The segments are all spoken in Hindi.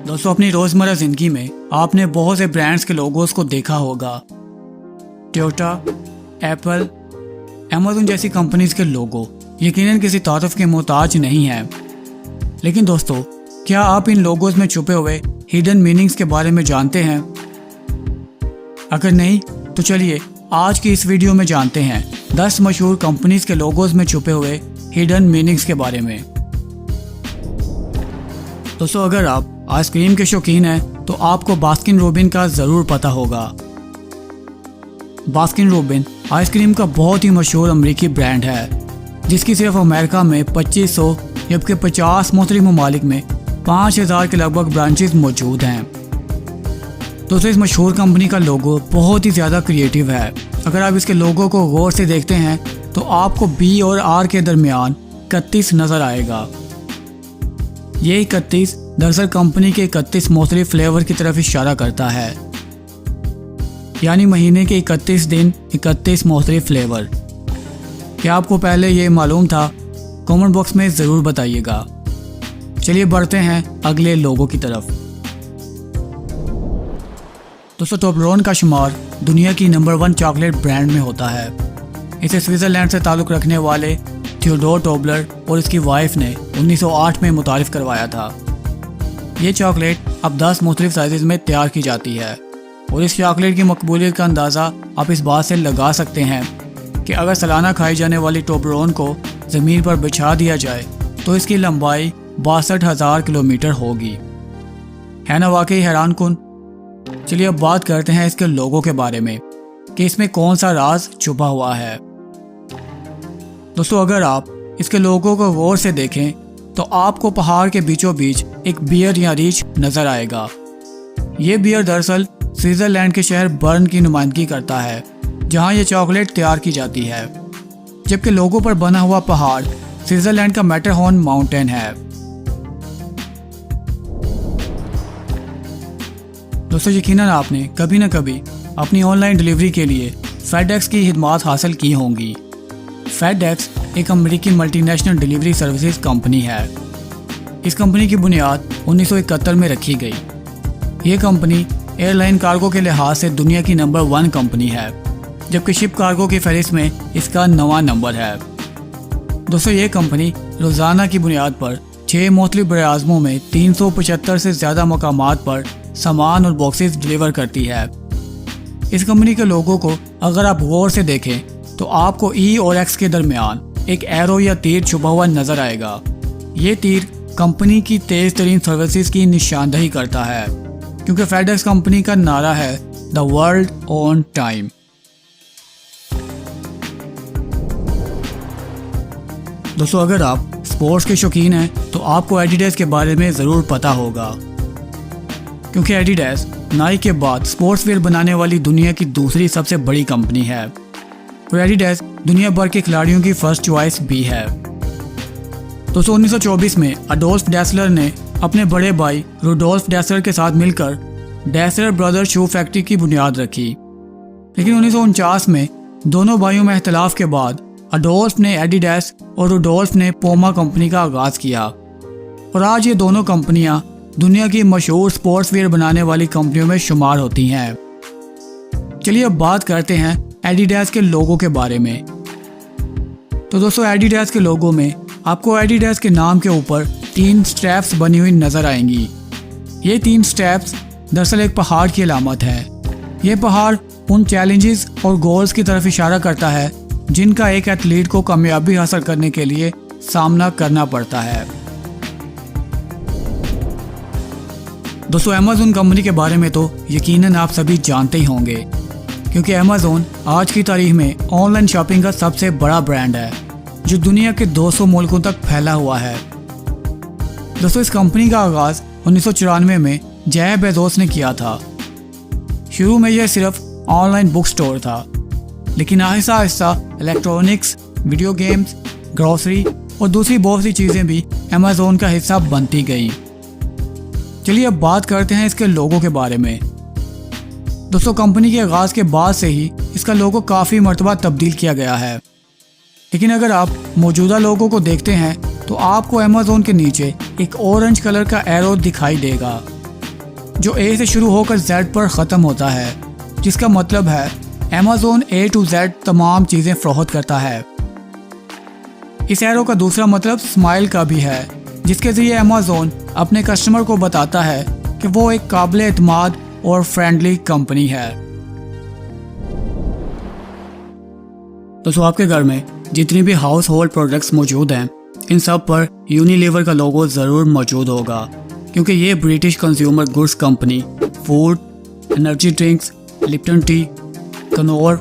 दोस्तों, अपनी रोजमर्रा जिंदगी में आपने बहुत से ब्रांड्स के लोगोस को देखा होगा। टोयोटा, एप्पल, अमेज़न जैसी कंपनीज के लोगो यकीनन किसी तारुफ के मोहताज नहीं है। लेकिन दोस्तों, क्या आप इन लोगोस में छुपे हुए हिडन मीनिंग्स के बारे में जानते हैं? अगर नहीं तो चलिए आज की इस वीडियो में जानते हैं 10 मशहूर कंपनीज के लोगोस में छुपे हुए हिडन मीनिंग्स के बारे में। दोस्तों, अगर आप आइसक्रीम के शौकीन हैं तो आपको बास्किन रॉबिन का ज़रूर पता होगा। बास्किन रॉबिन आइसक्रीम का बहुत ही मशहूर अमेरिकी ब्रांड है, जिसकी सिर्फ अमेरिका में 2500 जबकि 50 मुख्तलिफ ममालिक में 5000 के लगभग ब्रांचेस मौजूद हैं। दोस्तों, इस मशहूर कंपनी का लोगो बहुत ही ज़्यादा क्रिएटिव है। अगर आप इसके लोगो को गौर से देखते हैं तो आपको बी और आर के दरमियान 31 नज़र आएगा। ये 31 दरअसल कंपनी के 31 मुख्तलिफ फ्लेवर की तरफ इशारा करता है, यानी महीने के 31 दिन 31 मुख्तलिफ फ्लेवर। क्या आपको पहले ये मालूम था? कमेंट बॉक्स में ज़रूर बताइएगा। चलिए बढ़ते हैं अगले लोगों की तरफ। दोस्तों, टोबलरोन का शुमार दुनिया की नंबर 1 चॉकलेट ब्रांड में होता है। इसे स्विट्ज़रलैंड से ताल्लुक़ रखने वाले थियोडोर टोबलर और इसकी वाइफ ने 1908 में मुतारिफ करवाया था। ये चॉकलेट अब 10 मुख्तलिफ साइज़ में तैयार की जाती है और इस चॉकलेट की मकबूलियत का अंदाज़ा आप इस बात से लगा सकते हैं कि अगर सालाना खाई जाने वाली टोबलरोन को ज़मीन पर बिछा दिया जाए तो इसकी लंबाई 62,000 किलोमीटर होगी। है ना वाकई हैरानकुन? चलिए अब बात करते हैं इसके लोगों के बारे में कि इसमें कौन सा राज छुपा हुआ है। दोस्तों, अगर आप इसके लोगों को गौर से देखें तो आपको पहाड़ के बीचों बीच एक बियर या रीछ नज़र आएगा। ये बियर दरअसल स्विट्ज़रलैंड के शहर बर्न की नुमाइंदगी करता है, जहाँ ये चॉकलेट तैयार की जाती है, जबकि लोगों पर बना हुआ पहाड़ स्विट्ज़रलैंड का मैटरहॉर्न माउंटेन है। दोस्तों, यकीनन आपने कभी न कभी अपनी ऑनलाइन डिलीवरी के लिए फेडेक्स की खिदमत हासिल की होंगी। फेडेक्स एक अमेरिकी मल्टीनेशनल डिलीवरी सर्विसेज कंपनी है। इस कंपनी की बुनियाद 1971 में रखी गई। ये कंपनी एयरलाइन कार्गो के लिहाज से दुनिया की नंबर 1 कंपनी है, जबकि शिप कार्गो की फहरिस्त में इसका 9वां नंबर है। दोस्तों, ये कंपनी रोज़ाना की बुनियाद पर 6 मुख्तलिफ बराज़मों में 375 से ज़्यादा मकामात पर सामान और बॉक्सेस डिलीवर करती है। इस कंपनी के लोगों को अगर आप गौर से देखें तो आपको ई और एक्स के दरमियान एक एरो या तीर छुपा हुआ नजर आएगा। ये तीर कंपनी की तेज तरीन सर्विसेज की निशानदही करता है, क्योंकि फेडेक्स कंपनी का नारा है द वर्ल्ड ऑन टाइम। दोस्तों, अगर आप स्पोर्ट्स के शौकीन हैं तो आपको एडिडास के बारे में ज़रूर पता होगा, क्योंकि एडिडास नाइक के बाद स्पोर्ट्स वेयर बनाने वाली दुनिया की दूसरी सबसे बड़ी कंपनी है और एडिडास दुनिया भर के खिलाड़ियों की फर्स्ट चॉइस भी है। दोस्तों, 1924 में अडोल्फ डैसलर ने अपने बड़े भाई रुडोल्फ डैसलर के साथ मिलकर डैसलर ब्रदर्स शू फैक्ट्री की बुनियाद रखी। लेकिन 1949 में दोनों भाइयों में इख्तलाफ के बाद अडोल्फ ने एडिडास और रुडोल्फ ने पोमा कंपनी का आगाज़ किया और आज ये दोनों कंपनियां दुनिया की मशहूर स्पोर्ट्स वेयर बनाने वाली कंपनियों में शुमार होती हैं। चलिए अब बात करते हैं एडिडास के लोगों के बारे में। तो दोस्तों, एडिडास के लोगों में आपको एडिडास के नाम के ऊपर 3 स्ट्रैप्स बनी हुई नज़र आएंगी। ये 3 स्ट्रैप्स दरअसल एक पहाड़ की अलामत है। ये पहाड़ उन चैलेंजेस और गोल्स की तरफ इशारा करता है जिनका एक एथलीट को कामयाबी हासिल करने के लिए सामना करना पड़ता है। दोस्तों, अमेज़न कंपनी के बारे में तो यकीनन आप सभी जानते ही होंगे, क्योंकि अमेज़न आज की तारीख में ऑनलाइन शॉपिंग का सबसे बड़ा ब्रांड है जो दुनिया के 200 मुल्कों तक फैला हुआ है। दोस्तों, इस कंपनी का आगाज़ 1994 में जेफ बेजोस ने किया था। शुरू में यह सिर्फ ऑनलाइन बुक स्टोर था, लेकिन Aahista Aahista electronics, video games, grocery और दूसरी बहुत सी चीज़ें भी अमेज़न का हिस्सा बनती गई। चलिए अब बात करते हैं इसके लोगों के बारे में। दोस्तों, कंपनी के आगाज़ के बाद से ही इसका लोगो काफ़ी मरतबा तब्दील किया गया है, लेकिन अगर आप मौजूदा लोगों को देखते हैं तो आपको अमेज़न के नीचे एक ऑरेंज कलर का एरो दिखाई देगा, जो ए से शुरू होकर जेड पर ख़त्म होता है, जिसका मतलब है अमेज़न ए टू जेड तमाम चीज़ें फरोख्त करता है। इस एरो का दूसरा मतलब स्माइल का भी है, जिसके ज़रिए अमेज़न अपने कस्टमर को बताता है कि वो एक काबिल एतमाद और फ्रेंडली कंपनी है। दोस्तों, आपके घर में जितनी भी हाउस होल्ड प्रोडक्ट्स मौजूद हैं, इन सब पर यूनिलीवर का लोगो ज़रूर मौजूद होगा, क्योंकि ये British consumer goods company food, energy drinks, Lipton tea, Knorr,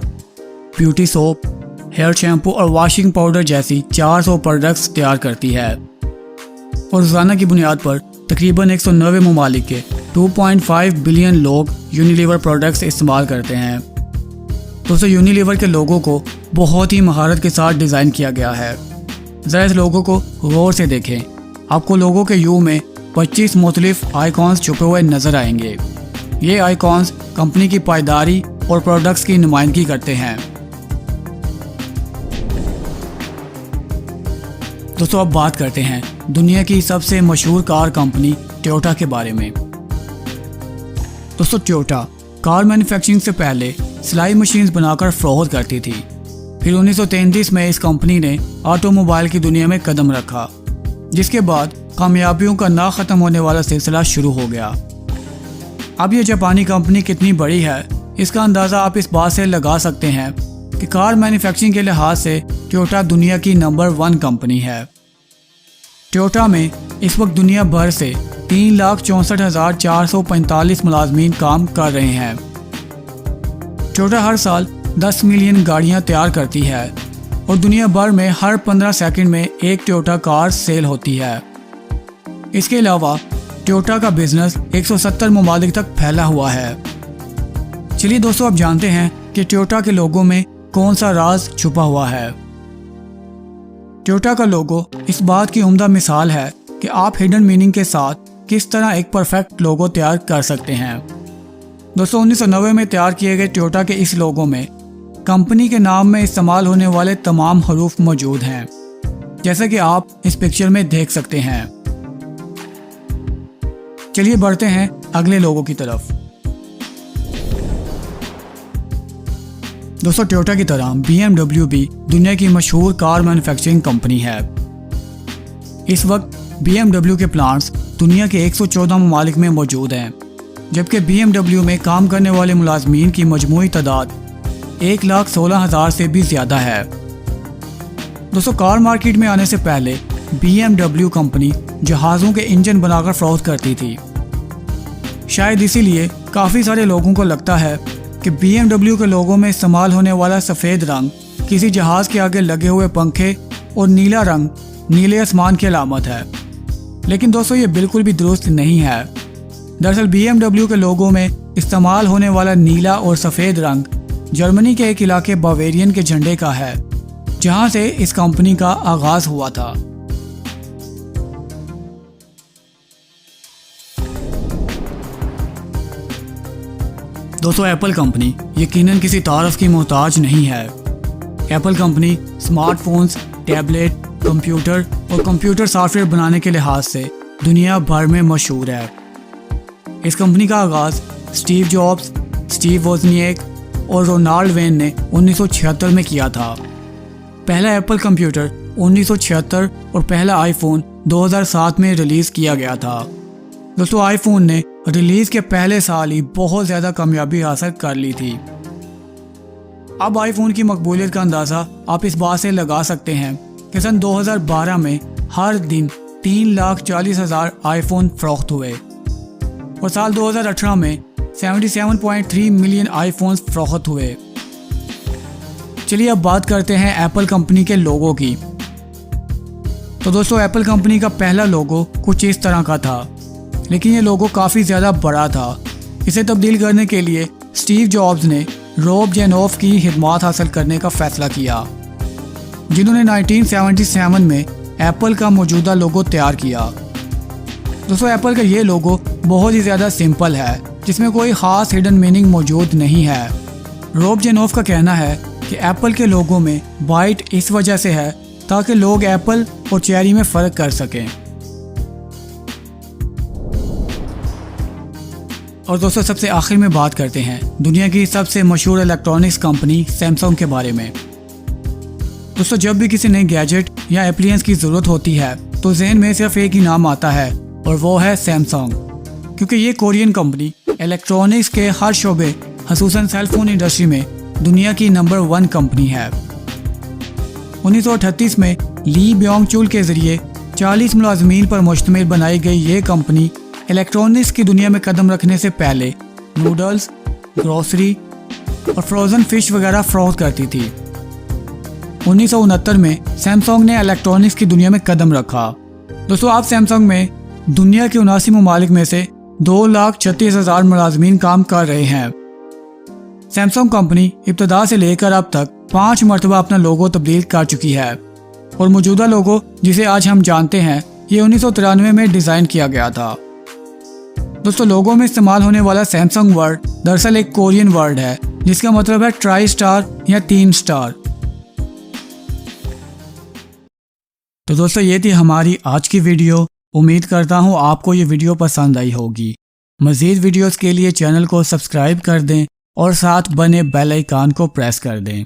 beauty soap, hair shampoo और वॉशिंग पाउडर जैसी 400 प्रोडक्ट्स तैयार करती है और रोज़ाना की बुनियाद पर तकरीबन 190 ममालिक के 2.5 बिलियन लोग यूनिलीवर प्रोडक्ट्स इस्तेमाल करते हैं। दोस्तों, यूनिलीवर के लोगों को बहुत ही महारत के साथ डिज़ाइन किया गया है। ज़रा इस लोगों को गौर से देखें। आपको लोगों के यू में 25 मुख्तलिफ आइकॉन्स छुपे हुए नज़र आएंगे। ये आइकॉन्स कंपनी की पायदारी और प्रोडक्ट्स की नुमाइंदगी करते हैं। दोस्तों, अब बात करते हैं दुनिया की सबसे मशहूर कार कंपनी टोयोटा के बारे में। दोस्तों, टोयोटा कार मैन्युफैक्चरिंग से पहले सिलाई मशीन्स बनाकर फरोख्त करती थी। फिर 1933 में इस कंपनी ने ऑटोमोबाइल की दुनिया में कदम रखा, जिसके बाद कामयाबियों का ना ख़त्म होने वाला सिलसिला शुरू हो गया। अब ये जापानी कंपनी कितनी बड़ी है, इसका अंदाज़ा आप इस बात से लगा सकते हैं कि कार मैन्युफैक्चरिंग के लिहाज से टोयोटा दुनिया की नंबर 1 कंपनी है। टोयोटा में इस वक्त दुनिया भर से 3,64,445 मुलाजमीन काम कर रहे हैं। टोयोटा हर साल 10 मिलियन गाड़ियां तैयार करती है और दुनिया भर में हर 15 सेकंड में एक टोयोटा कार सेल होती है। इसके अलावा टोयोटा का बिजनेस 170 ममालिक तक फैला हुआ है। चलिए दोस्तों, अब जानते हैं कि टोयोटा के लोगों में कौन सा राज छुपा हुआ है। टोयोटा का लोगो इस बात की उम्दा मिसाल है कि आप हिडन मीनिंग के साथ किस तरह एक परफेक्ट लोगो तैयार कर सकते हैं। दोस्तों, 1990 में तैयार किए गए टोयोटा के इस लोगो में कंपनी के नाम में इस्तेमाल होने वाले तमाम हरूफ मौजूद हैं, जैसे कि आप इस पिक्चर में देख सकते हैं। चलिए बढ़ते हैं अगले लोगों की तरफ। दोस्तों, टोयोटा की तरह BMW भी दुनिया की मशहूर कार मैन्युफैक्चरिंग कंपनी है। इस वक्त BMW के प्लांट्स दुनिया के 114 ममालिक में मौजूद हैं, जबकि BMW में काम करने वाले मुलाजमीन की मजमूई तादाद 1,16,000 से भी ज़्यादा है। दोस्तों, कार मार्केट में आने से पहले BMW कंपनी जहाज़ों के इंजन बनाकर फरोख्त करती थी। शायद इसीलिए काफ़ी सारे लोगों को लगता है कि BMW के लोगों में इस्तेमाल होने वाला सफ़ेद रंग किसी जहाज़ के आगे लगे हुए पंखे और नीला रंग नीले आसमान की अलामत है। लेकिन दोस्तों, ये बिल्कुल भी दुरुस्त नहीं है। दरअसल BMW के लोगों में इस्तेमाल होने वाला नीला और सफ़ेद रंग जर्मनी के एक इलाके बावेरियन के झंडे का है, जहां से इस कंपनी का आगाज़ हुआ था। दोस्तों, एप्पल कंपनी यकीनन किसी तारीफ की मोहताज नहीं है। Apple company smartphones, tablet, computer और कंप्यूटर सॉफ्टवेयर बनाने के लिहाज से दुनिया भर में मशहूर है। इस कंपनी का आगाज़ स्टीव जॉब्स, स्टीव वोजनिएक और रोनाल्ड वेन ने 1976 में किया था। पहला एप्पल कंप्यूटर 1976 और पहला आईफोन 2007 में रिलीज़ किया गया था। दोस्तों, आईफोन ने रिलीज़ के पहले साल ही बहुत ज़्यादा कामयाबी हासिल कर ली थी। अब आईफोन की मकबूलियत का अंदाज़ा आप इस बात से लगा सकते हैं कि सन 2012 में हर दिन 3,40,000 आईफोन फरोख्त हुए और साल 2018 में 77.3 मिलियन आईफोन्स फरोख्त हुए। चलिए अब बात करते हैं एप्पल कंपनी के लोगो की। तो दोस्तों, एप्पल कंपनी का पहला लोगो कुछ इस तरह का था, लेकिन ये लोगो काफ़ी ज़्यादा बड़ा था। इसे तब्दील करने के लिए स्टीव जॉब्स ने रॉब जेनॉफ की खिदमत हासिल करने का फ़ैसला किया, जिन्होंने 1977 में एप्पल का मौजूदा लोगो तैयार किया। दोस्तों, एप्पल का ये लोगो बहुत ही ज़्यादा सिंपल है, जिसमें कोई ख़ास हिडन मीनिंग मौजूद नहीं है। रॉब जेनॉफ का कहना है कि एप्पल के लोगो में वाइट इस वजह से है ताकि लोग एप्पल और चेरी में फ़र्क कर सकें। और दोस्तों सबसे आखिर में बात करते हैं दुनिया की सबसे मशहूर इलेक्ट्रॉनिक्स कंपनी सैमसंग के बारे में। दोस्तों जब भी किसी नए गैजेट या एप्लियंस की ज़रूरत होती है तो जहन में सिर्फ एक ही नाम आता है और वो है सैमसंग, क्योंकि ये कोरियन कंपनी इलेक्ट्रॉनिक्स के हर शोबे खसूसन सेलफोन इंडस्ट्री में दुनिया की नंबर 1 कंपनी है। 1938 में ली ब्योंग चुल के ज़रिए 40 मुलाजमीन पर मुश्तमिल बनाई गई ये कंपनी इलेक्ट्रॉनिक्स की दुनिया में कदम रखने से पहले नूडल्स, ग्रोसरी और फ्रोज़न फिश वगैरह फरोख्त करती थी। 1969 में सैमसंग ने इलेक्ट्रॉनिक्स की दुनिया में कदम रखा। दोस्तों आप सैमसंग में दुनिया के 79 ममालिक में से 2,36,000 मुलाजमीन काम कर रहे हैं। सैमसंग कंपनी इब्तदा से लेकर अब तक 5 मरतबा अपना लोगो तब्दील कर चुकी है और मौजूदा लोगो जिसे आज हम जानते हैं ये 1993 में डिज़ाइन किया गया था। दोस्तों लोगो में इस्तेमाल होने वाला सैमसंग वर्ड दरअसल एक कोरियन वर्ड है जिसका मतलब है ट्राई स्टार या 3 स्टार। तो दोस्तों ये थी हमारी आज की वीडियो। उम्मीद करता हूँ आपको ये वीडियो पसंद आई होगी। मज़ीद वीडियोस के लिए चैनल को सब्सक्राइब कर दें और साथ बने बेल आइकन को प्रेस कर दें।